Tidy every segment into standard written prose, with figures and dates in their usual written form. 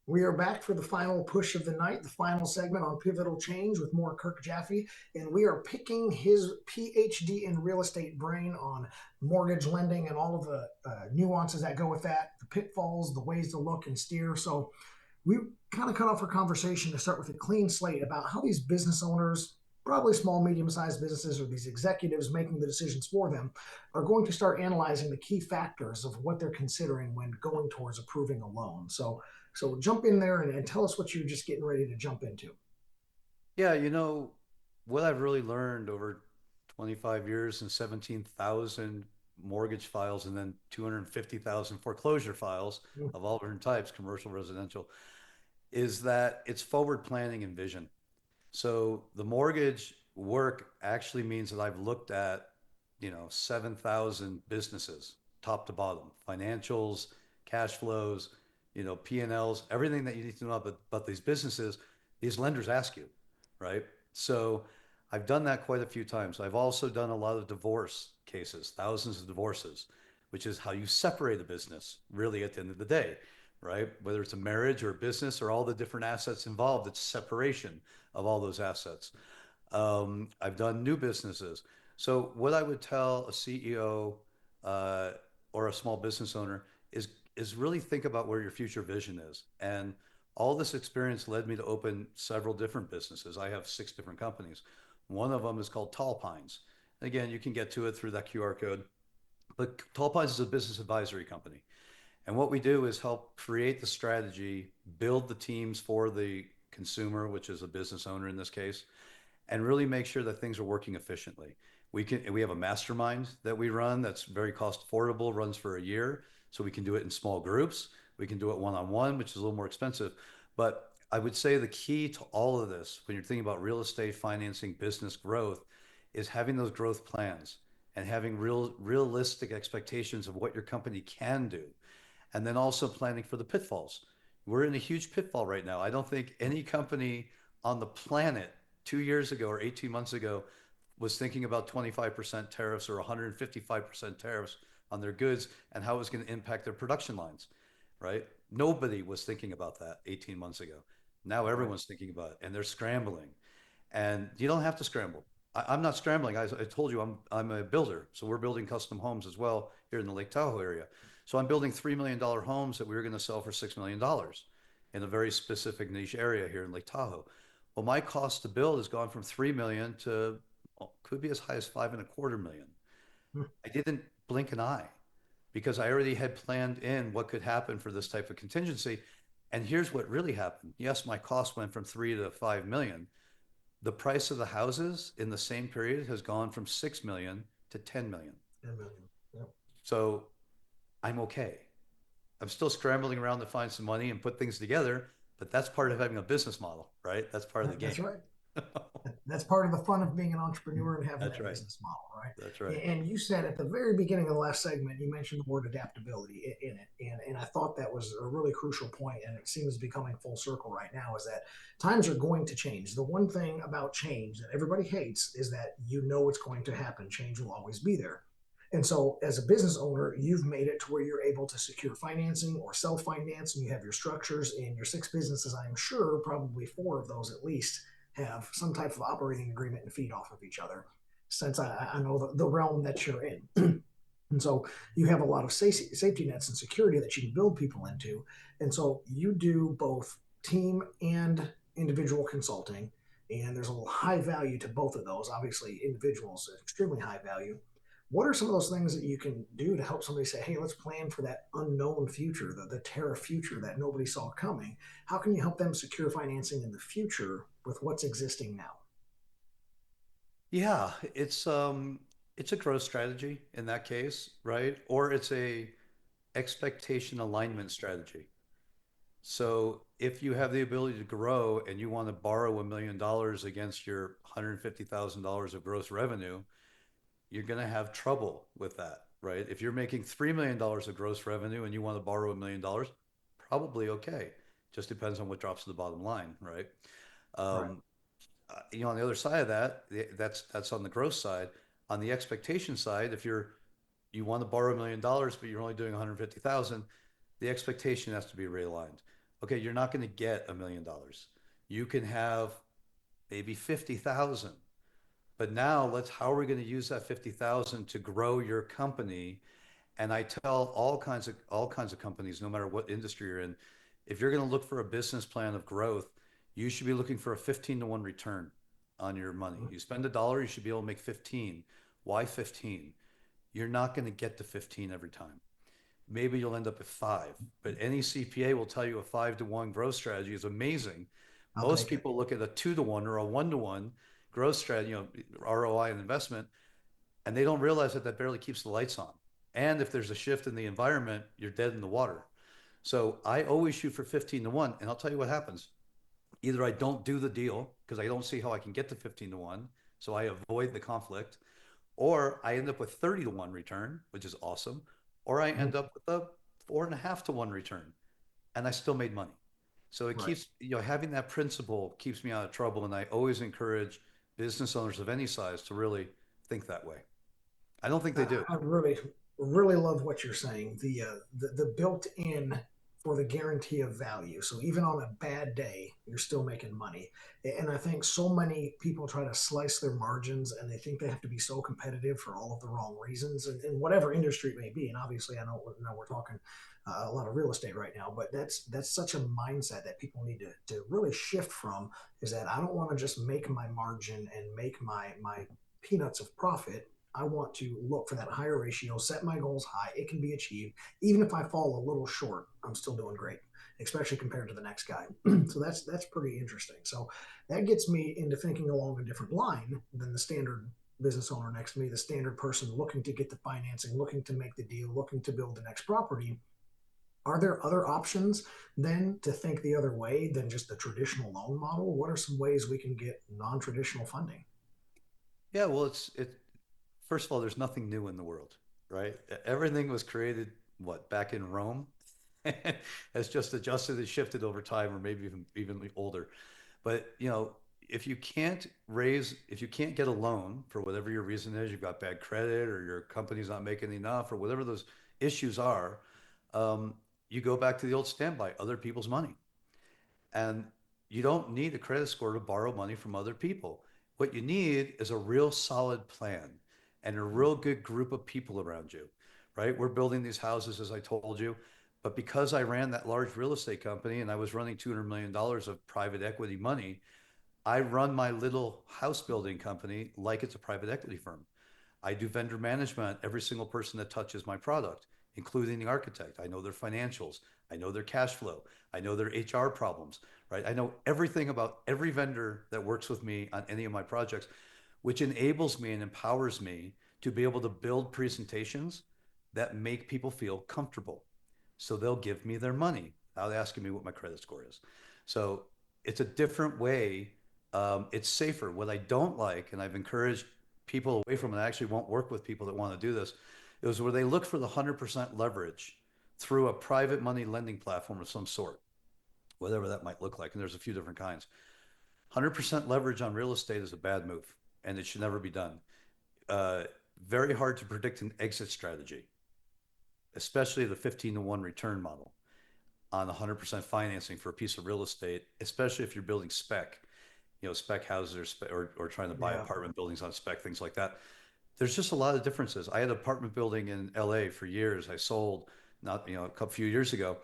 We are back for the final push of the night, the final segment on pivotal change with more Kirk Jaffe, and we are picking his PhD in real estate brain on mortgage lending and all of the nuances that go with that, the pitfalls, the ways to look and steer. So we kind of cut off our conversation to start with a clean slate about how these business owners, probably small, medium sized businesses, or these executives making the decisions for them, are going to start analyzing the key factors of what they're considering when going towards approving a loan. So jump in there and tell us what you're just getting ready to jump into. Yeah, what I've really learned over 25 years and 17,000 mortgage files and then 250,000 foreclosure files of all different types, commercial, residential, is that it's forward planning and vision. So the mortgage work actually means that I've looked at, 7,000 businesses, top to bottom, financials, cash flows, P&Ls, everything that you need to know about these businesses, these lenders ask you, right? So I've done that quite a few times. I've also done a lot of divorce cases, thousands of divorces, which is how you separate a business, really, at the end of the day, right? Whether it's a marriage or a business or all the different assets involved, it's separation of all those assets. I've done new businesses. So what I would tell a CEO uh, or a small business owner is really think about where your future vision is. And all this experience led me to open several different businesses. I have 6 different companies. One of them is called Tall Pines. Again, you can get to it through that QR code. But Tall Pines is a business advisory company. And what we do is help create the strategy, build the teams for the consumer, which is a business owner in this case, and really make sure that things are working efficiently. We have a mastermind that we run that's very cost affordable, runs for a year, so we can do it in small groups. We can do it one on one, which is a little more expensive. But I would say the key to all of this, when you're thinking about real estate financing, business growth, is having those growth plans and having realistic expectations of what your company can do, and then also planning for the pitfalls. We're in a huge pitfall right now. I don't think any company on the planet 2 years ago or 18 months ago was thinking about 25% tariffs or 155% tariffs on their goods and how it was going to impact their production lines, right? Nobody was thinking about that 18 months ago. Now Right. everyone's thinking about it and they're scrambling. And you don't have to scramble. I'm not scrambling. I told you I'm a builder, so we're building custom homes as well here in the Lake Tahoe area. So I'm building $3 million homes that we were going to sell for $6 million in a very specific niche area here in Lake Tahoe. Well, my cost to build has gone from 3 million to, well, could be as high as 5.25 million. I didn't blink an eye because I already had planned in what could happen for this type of contingency. And here's what really happened. Yes, my cost went from 3 to 5 million. The price of the houses in the same period has gone from 6 million to 10 million. 10 million. Yep. So I'm okay. I'm still scrambling around to find some money and put things together, but that's part of having a business model, right? That's part of the That's game. right. That's part of the fun of being an entrepreneur and having That's that right. business model, That's right? right. And you said at the very beginning of the last segment, you mentioned the word adaptability in it, and I thought that was a really crucial point, and it seems to be coming full circle right now. Is that times are going to change. The one thing about change that everybody hates is that you know it's going to happen. Change will always be there. And so, as a business owner, you've made it to where you're able to secure financing or self finance, and you have your structures in your 6 businesses. I'm sure probably 4 of those at least have some type of operating agreement and feed off of each other, since I know the realm that you're in. And so you have a lot of safety nets and security that you can build people into. And so you do both team and individual consulting. And there's a high value to both of those. Obviously, individuals are extremely high value. What are some of those things that you can do to help somebody say, hey, let's plan for that unknown future, the tariff future that nobody saw coming? How can you help them secure financing in the future with what's existing now? Yeah, it's a growth strategy in that case, right? Or it's a expectation alignment strategy. So if you have the ability to grow and you want to borrow $1 million against your $150,000 of gross revenue, you're going to have trouble with that, right? If you're making $3 million of gross revenue and you want to borrow $1 million, probably okay. Just depends on what drops to the bottom line, right? Right. Um, on the other side of that, that's on the gross side. On the expectation side, if you want to borrow $1 million, but you're only doing 150,000, the expectation has to be realigned. Okay, you're not going to get $1 million. You can have maybe 50,000. But now how are we going to use that 50,000 to grow your company? And I tell all kinds of companies, no matter what industry you're in, if you're going to look for a business plan of growth, you should be looking for a 15-to-1 return on your money. Mhm. You spend $1, you should be able to make 15. Why 15? You're not going to get to 15 every time. Maybe you'll end up at five, but any CPA will tell you a 5-to-1 growth strategy is amazing. I'll Most take it. people look at a 2-to-1 or a 1-to-1 growth strategy, ROI and investment, and they don't realize that that barely keeps the lights on. And if there's a shift in the environment, you're dead in the water. So I always shoot for 15-to-1, and I'll tell you what happens. Either I don't do the deal because I don't see how I can get to 15-to-1, so I avoid the conflict, or I end up with 30-to-1 return, which is awesome, or I Mhm. end up with a 4.5-to-1 return, and I still made money. So it Right. keeps, having that principle keeps me out of trouble, and I always encourage business owners of any size to really think that way. I don't think they do. I really, really love what you're saying. The built-in for the guarantee of value. So even on a bad day, you're still making money. And I think so many people try to slice their margins, and they think they have to be so competitive for all of the wrong reasons, and in whatever industry it may be. And obviously, I know we're talking a lot of real estate right now, but that's such a mindset that people need to really shift from. Is that I don't want to just make my margin and make my peanuts of profit. I want to look for that higher ratio, set my goals high. It can be achieved. Even if I fall a little short, I'm still doing great, especially compared to the next guy. So that's pretty interesting. So that gets me into thinking along a different line than the standard business owner next to me, the standard person looking to get the financing, looking to make the deal, looking to build the next property. Are there other options then to think the other way than just the traditional loan model? What are some ways we can get non-traditional funding? Yeah, well, first of all, there's nothing new in the world, right? Everything was created, what, back in Rome? Has just adjusted and shifted over time, or maybe even older. But if you can't get a loan for whatever your reason is, you've got bad credit, or your company's not making enough, or whatever those issues are, um, you go back to the old standby, other people's money. And you don't need a credit score to borrow money from other people. What you need is a real solid plan and a real good group of people around you, right? We're building these houses, as I told you, but because I ran that large real estate company and I was running $200 million of private equity money, I run my little house building company like it's a private equity firm. I do vendor management on every single person that touches my product, including the architect. I know their financials. I know their cash flow. I know their HR problems, right? I know everything about every vendor that works with me on any of my projects, which enables me and empowers me to be able to build presentations that make people feel comfortable. So they'll give me their money without asking me what my credit score is. So it's a different way. It's safer. What I don't like, and I've encouraged people away from it, I actually won't work with people that want to do this, is where they look for the 100% leverage through a private money lending platform of some sort, whatever that might look like. And there's a few different kinds. 100% leverage on real estate is a bad move, and it should never be done. Uh, Very hard to predict an exit strategy, especially the 15-to-1 return model on 100% financing for a piece of real estate, especially if you're building spec, spec houses or trying to buy Yeah. apartment buildings on spec, things like that. There's just a lot of differences. I had an apartment building in LA for years. I sold not, a couple few years ago,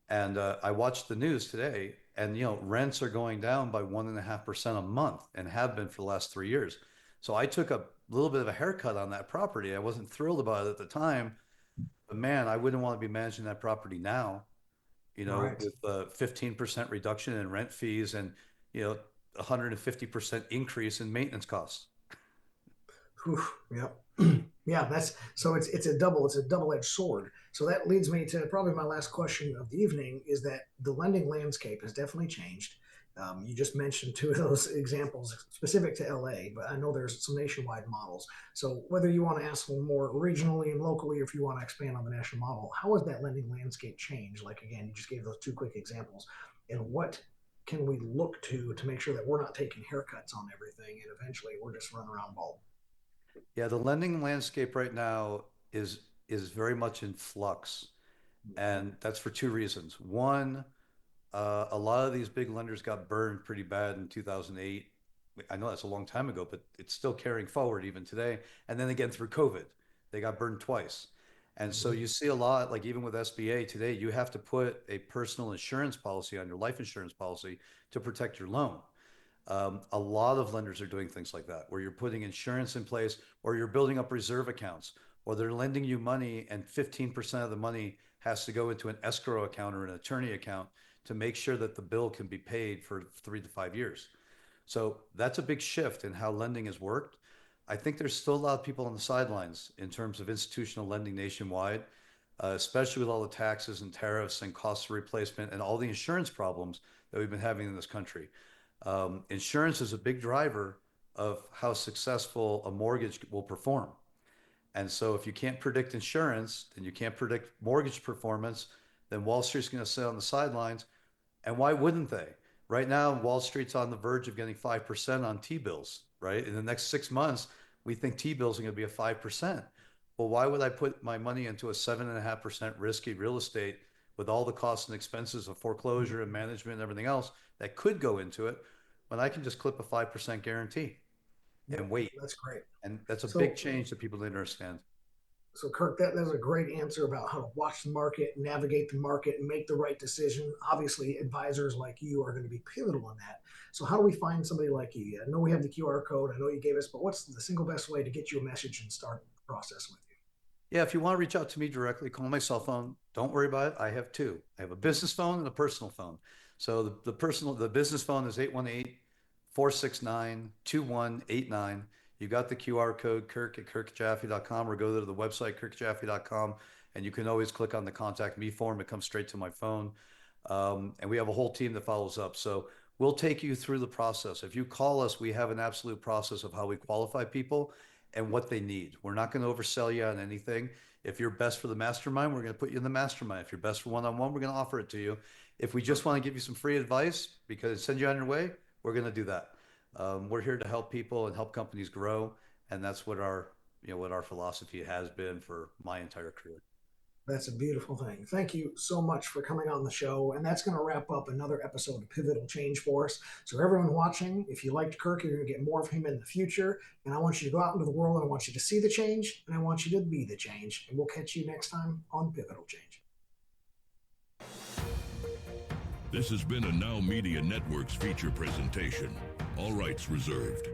and I watched the news today, and rents are going down by 1.5% a month, and have been for the last 3 years. So I took a little bit of a haircut on that property. I wasn't thrilled about it at the time, but man, I wouldn't want to be managing that property now. Right. With a 15% reduction in rent fees and 150% increase in maintenance costs. Whew, yep. Yeah, that's so it's a double-edged sword. So that leads me to probably my last question of the evening is that the lending landscape has definitely changed. You just mentioned two of those examples specific to LA, but I know there's some nationwide models. So whether you want to ask them more regionally and locally, or if you want to expand on the national model, how has that lending landscape changed? Like again, you just gave those two quick examples, and what can we look to make sure that we're not taking haircuts on everything, and eventually we're just running around bald? Yeah, the lending landscape right now is very much in flux, and that's for two reasons. One, A lot of these big lenders got burned pretty bad in 2008. I know that's a long time ago, but it's still carrying forward even today. And then again through COVID, they got burned twice. And so Mhm. you see a lot, like even with SBA today, you have to put a personal insurance policy on your life insurance policy to protect your loan. A lot of lenders are doing things like that, where you're putting insurance in place, or you're building up reserve accounts, or they're lending you money and 15% of the money has to go into an escrow account or an attorney account to make sure that the bill can be paid for 3 to 5 years. So that's a big shift in how lending has worked. I think there's still a lot of people on the sidelines in terms of institutional lending nationwide, especially with all the taxes and tariffs and cost of replacement and all the insurance problems that we've been having in this country. Insurance is a big driver of how successful a mortgage will perform. And so if you can't predict insurance, then you can't predict mortgage performance, then Wall Street's going to sit on the sidelines. And why wouldn't they? Right now, Wall Street's on the verge of getting 5% on T-bills, right? In the next 6 months, we think T-bills are going to be a 5%. Well, why would I put my money into a 7.5% risky real estate with all the costs and expenses of foreclosure and management and everything else that could go into it when I can just clip a 5% guarantee Yep, and wait? that's great. And that's a big So, change that people didn't understand. so Kirk, that's a great answer about how to watch the market, navigate the market, and make the right decision. Obviously, advisors like you are going to be pivotal in that. So, how do we find somebody like you? I know we have the QR code. I know you gave us, but what's the single best way to get you a message and start the process with you? Yeah, if you want to reach out to me directly, call my cell phone. Don't worry about it. I have two. I have a business phone and a personal phone. So the business phone is 818-469-2189. You got the QR code, Kirk at kirkjaffe.com, or go to the website, kirkjaffe.com, and you can always click on the contact me form. It comes straight to my phone. And we have a whole team that follows up. So we'll take you through the process. If you call us, we have an absolute process of how we qualify people and what they need. We're not going to oversell you on anything. If you're best for the mastermind, we're going to put you in the mastermind. If you're best for one-on-one, we're going to offer it to you. If we just want to give you some free advice because send you on your way, we're going to do that. We're here to help people and help companies grow, and that's what our philosophy has been for my entire career. That's a beautiful thing. Thank you so much for coming on the show. And that's going to wrap up another episode of Pivotal Change for us. So, everyone watching, if you liked Kirk, you're going to get more of him in the future. And I want you to go out into the world and I want you to see the change and I want you to be the change. And we'll catch you next time on Pivotal Change. This has been a Now Media Networks feature presentation. All rights reserved.